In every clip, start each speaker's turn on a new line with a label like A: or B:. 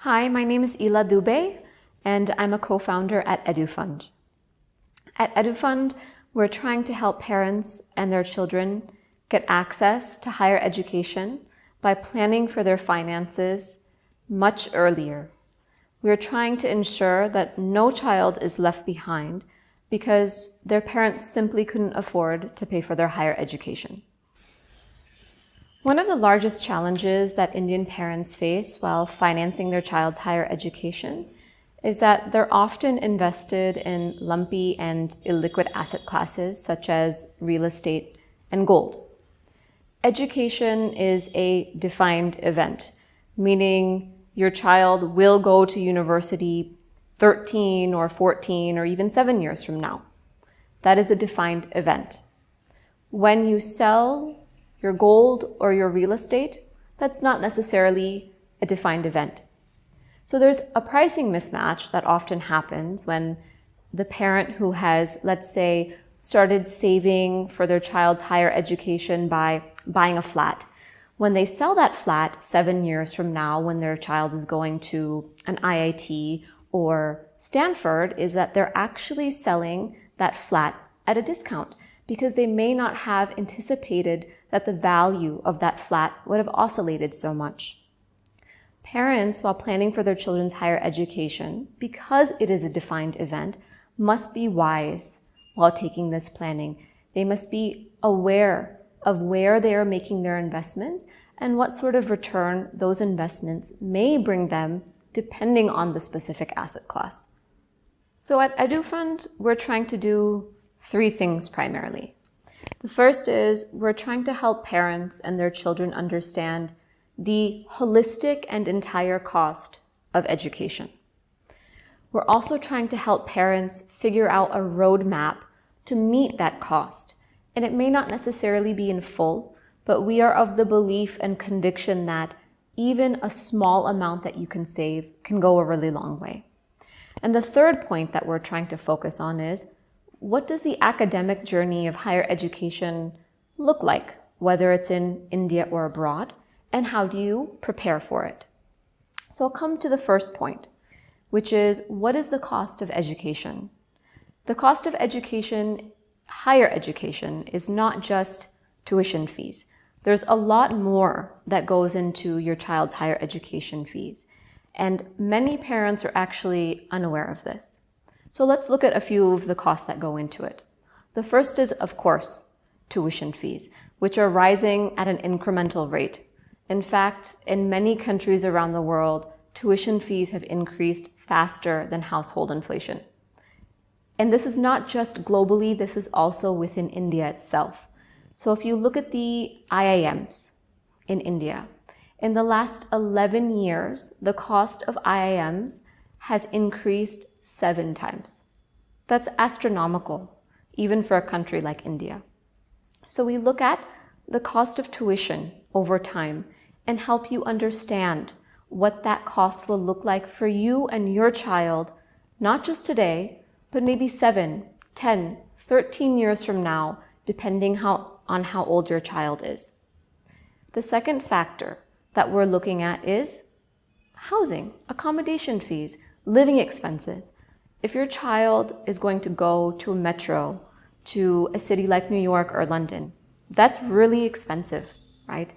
A: Hi, my name is Eela Dubey, and I'm a co-founder at EduFund. At EduFund, we're trying to help parents and their children get access to higher education by planning for their finances much earlier. We're trying to ensure that no child is left behind because their parents simply couldn't afford to pay for their higher education. One of the largest challenges that Indian parents face while financing their child's higher education is that they're often invested in lumpy and illiquid asset classes such as real estate and gold. Education is a defined event, meaning your child will go to university 13 or 14 or even 7 years from now. That is a defined event. When you sell your gold or your real estate, that's not necessarily a defined event. So there's a pricing mismatch that often happens when the parent who has, let's say, started saving for their child's higher education by buying a flat. When they sell that flat 7 years from now, when their child is going to an IIT or Stanford, is that they're actually selling that flat at a discount because they may not have anticipated that the value of that flat would have oscillated so much. Parents, while planning for their children's higher education, because it is a defined event, must be wise while taking this planning. They must be aware of where they are making their investments and what sort of return those investments may bring them depending on the specific asset class. So at EduFund, we're trying to do 3 things primarily. The first is we're trying to help parents and their children understand the holistic and entire cost of education. We're also trying to help parents figure out a roadmap to meet that cost. And it may not necessarily be in full, but we are of the belief and conviction that even a small amount that you can save can go a really long way. And the third point that we're trying to focus on is, what does the academic journey of higher education look like, whether it's in India or abroad, and how do you prepare for it? So I'll come to the first point, which is, what is the cost of education? The cost of education, higher education, is not just tuition fees. There's a lot more that goes into your child's higher education fees, and many parents are actually unaware of this. So let's look at a few of the costs that go into it. The first is, of course, tuition fees, which are rising at an incremental rate. In fact, in many countries around the world, tuition fees have increased faster than household inflation. And this is not just globally, this is also within India itself. So if you look at the IIMs in India, in the last 11 years, the cost of IIMs has increased 7 times. That's astronomical, even for a country like India. So we look at the cost of tuition over time and help you understand what that cost will look like for you and your child, not just today, but maybe 7, 10, 13 years from now, depending on how old your child is. The second factor that we're looking at is housing, accommodation fees, living expenses. If your child is going to go to a metro, to a city like New York or London, that's really expensive, right?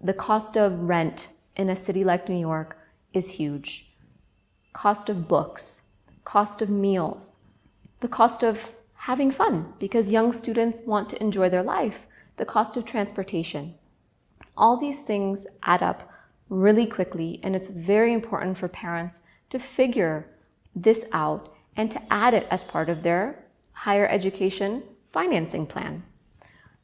A: The cost of rent in a city like New York is huge. Cost of books, cost of meals, the cost of having fun because young students want to enjoy their life, the cost of transportation. All these things add up really quickly, and it's very important for parents to figure this out and to add it as part of their higher education financing plan.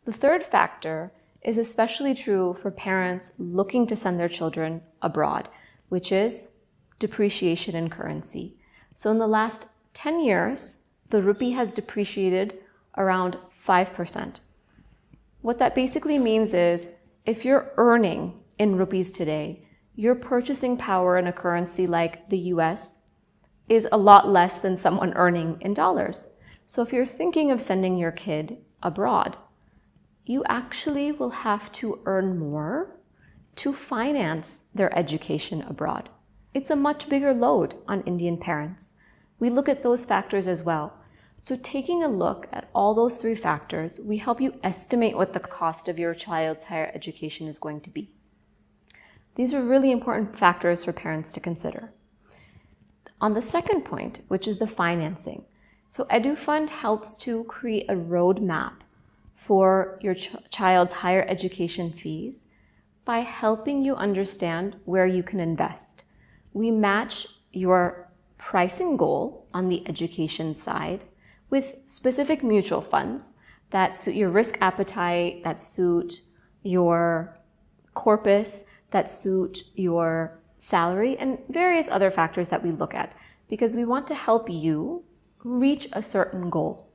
A: The third factor is especially true for parents looking to send their children abroad, which is depreciation in currency. So in the last 10 years, the rupee has depreciated around 5%. What that basically means is if you're earning in rupees today, your purchasing power in a currency like the US is a lot less than someone earning in dollars. So if you're thinking of sending your kid abroad, you actually will have to earn more to finance their education abroad. it's a much bigger load on Indian parents. We look at those factors as well. So taking a look at all those three factors, we help you estimate what the cost of your child's higher education is going to be. These are really important factors for parents to consider. On the second point, which is the financing. So EduFund helps to create a roadmap for your child's higher education fees by helping you understand where you can invest. We match your pricing goal on the education side with specific mutual funds that suit your risk appetite, that suit your corpus, that suit your salary, and various other factors that we look at, because we want to help you reach a certain goal.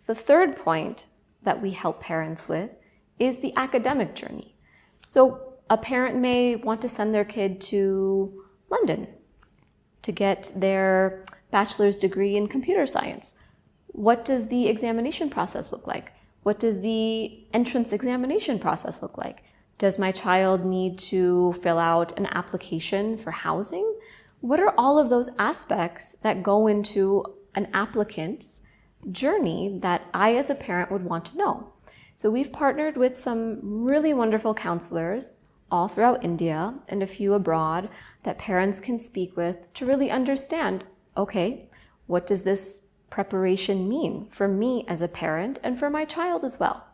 A: The third point that we help parents with is the academic journey. So a parent may want to send their kid to London to get their bachelor's degree in computer science. What does the examination process look like? What does the entrance examination process look like? Does my child need to fill out an application for housing? What are all of those aspects that go into an applicant's journey that I as a parent would want to know? So we've partnered with some really wonderful counselors all throughout India and a few abroad that parents can speak with to really understand, okay, what does this preparation mean for me as a parent and for my child as well?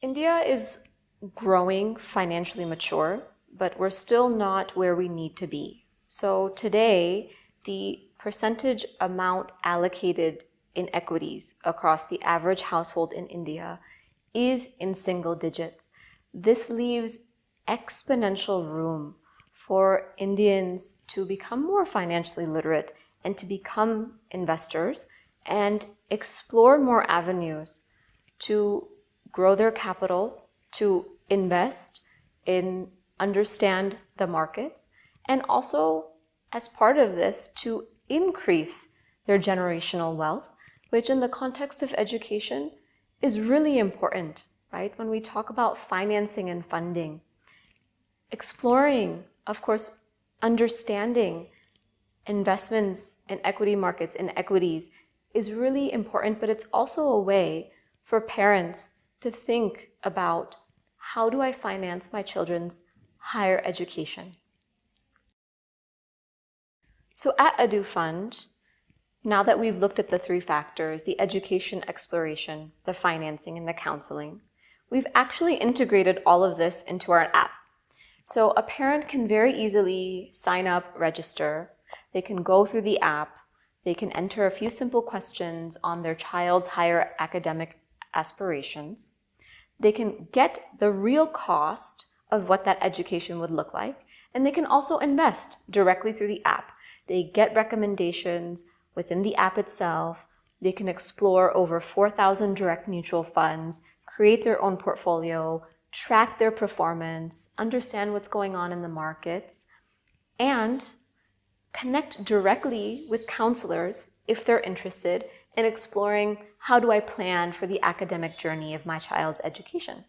A: India is growing financially mature, but we're still not where we need to be. So today, the percentage amount allocated in equities across the average household in India is in single digits. This leaves exponential room for Indians to become more financially literate and to become investors and explore more avenues to grow their capital, to invest in, understand the markets, and also as part of this to increase their generational wealth, which in the context of education is really important, right? When we talk about financing and funding, exploring, of course, understanding investments in equity markets, in equities, is really important, but it's also a way for parents to think about, how do I finance my children's higher education? So at EduFund, now that we've looked at the three factors, the education exploration, the financing, and the counseling, we've actually integrated all of this into our app. So a parent can very easily sign up, register. They can go through the app. They can enter a few simple questions on their child's higher academic aspirations. They can get the real cost of what that education would look like, and they can also invest directly through the app. They get recommendations within the app itself. They can explore over 4,000 direct mutual funds, create their own portfolio, track their performance, understand what's going on in the markets, and connect directly with counselors if they're interested in exploring, how do I plan for the academic journey of my child's education?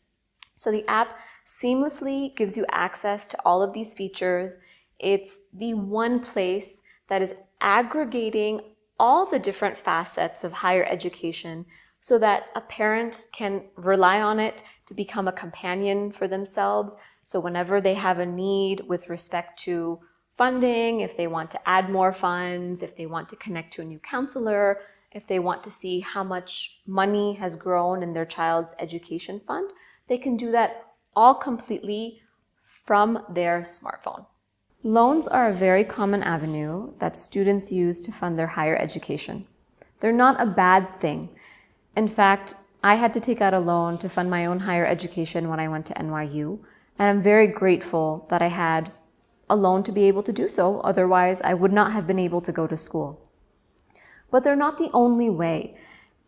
A: So the app seamlessly gives you access to all of these features. It's the one place that is aggregating all the different facets of higher education so that a parent can rely on it to become a companion for themselves. So whenever they have a need with respect to funding, if they want to add more funds, if they want to connect to a new counselor, if they want to see how much money has grown in their child's education fund, they can do that all completely from their smartphone. Loans are a very common avenue that students use to fund their higher education. They're not a bad thing. In fact, I had to take out a loan to fund my own higher education when I went to NYU, and I'm very grateful that I had a loan to be able to do so. Otherwise, I would not have been able to go to school. But they're not the only way,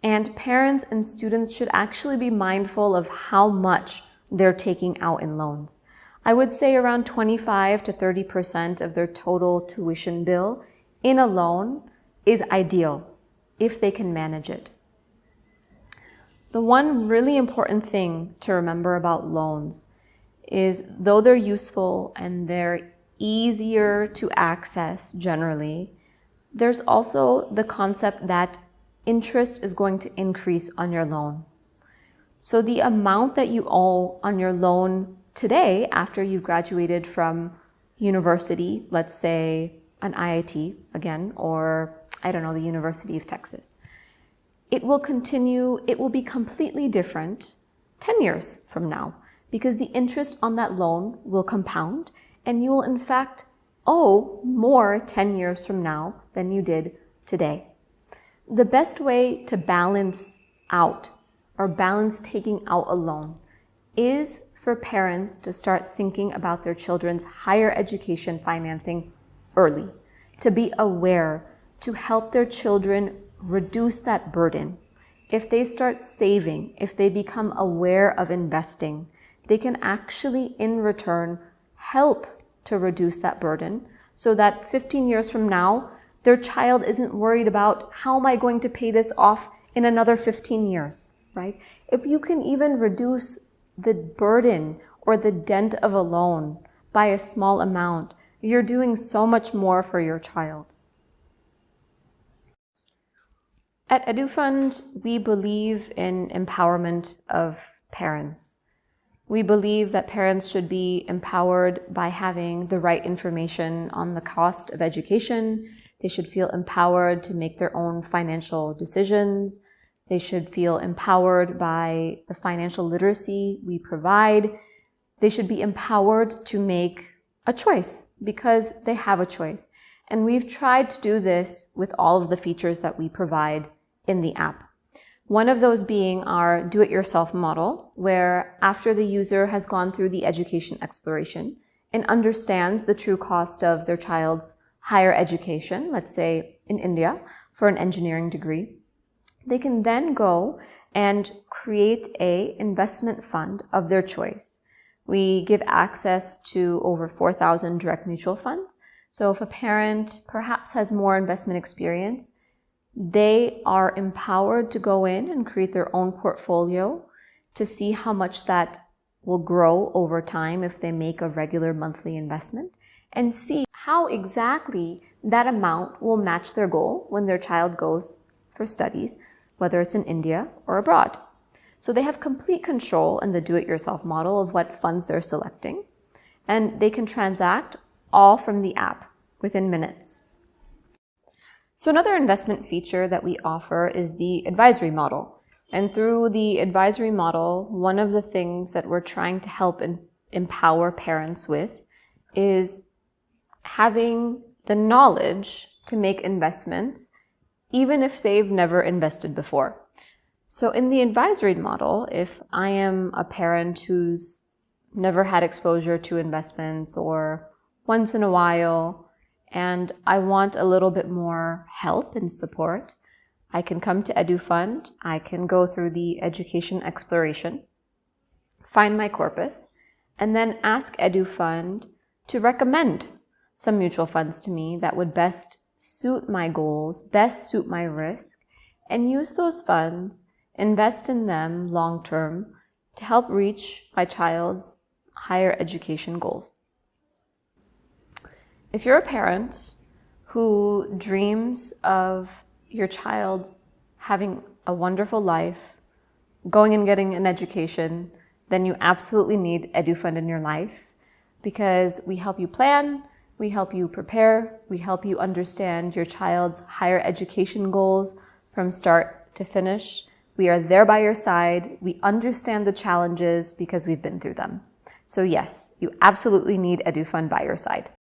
A: and parents and students should actually be mindful of how much they're taking out in loans. I would say around 25 to 30% of their total tuition bill in a loan is ideal if they can manage it. The one really important thing to remember about loans is, though they're useful and they're easier to access generally, there's also the concept that interest is going to increase on your loan. So the amount that you owe on your loan today, after you've graduated from university, let's say an IIT again, or I don't know, the University of Texas, it will be completely different 10 years from now, because the interest on that loan will compound, and you will in fact owe more 10 years from now than you did today. The best way to balance out or balance taking out a loan is for parents to start thinking about their children's higher education financing early, to be aware, to help their children reduce that burden. If they start saving, if they become aware of investing, they can actually in return help to reduce that burden, so that 15 years from now, their child isn't worried about, how am I going to pay this off in another 15 years, right? If you can even reduce the burden or the dent of a loan by a small amount, you're doing so much more for your child. At EduFund, we believe in empowerment of parents. We believe that parents should be empowered by having the right information on the cost of education. They should feel empowered to make their own financial decisions. They should feel empowered by the financial literacy we provide. They should be empowered to make a choice because they have a choice. And we've tried to do this with all of the features that we provide in the app. One of those being our do-it-yourself model, where after the user has gone through the education exploration and understands the true cost of their child's higher education, let's say in India for an engineering degree, they can then go and create an investment fund of their choice. We give access to over 4,000 direct mutual funds. So if a parent perhaps has more investment experience, they are empowered to go in and create their own portfolio to see how much that will grow over time if they make a regular monthly investment, and see how exactly that amount will match their goal when their child goes for studies, whether it's in India or abroad. So they have complete control in the do-it-yourself model of what funds they're selecting, and they can transact all from the app within minutes. So another investment feature that we offer is the advisory model. And through the advisory model, one of the things that we're trying to help empower parents with is having the knowledge to make investments, even if they've never invested before. So in the advisory model, if I am a parent who's never had exposure to investments or once in a while, and I want a little bit more help and support, I can come to EduFund, I can go through the education exploration, find my corpus, and then ask EduFund to recommend some mutual funds to me that would best suit my goals, best suit my risk, and use those funds, invest in them long term to help reach my child's higher education goals. If you're a parent who dreams of your child having a wonderful life, going and getting an education, then you absolutely need EduFund in your life, because we help you plan, we help you prepare, we help you understand your child's higher education goals from start to finish. We are there by your side. We understand the challenges because we've been through them. So yes, you absolutely need EduFund by your side.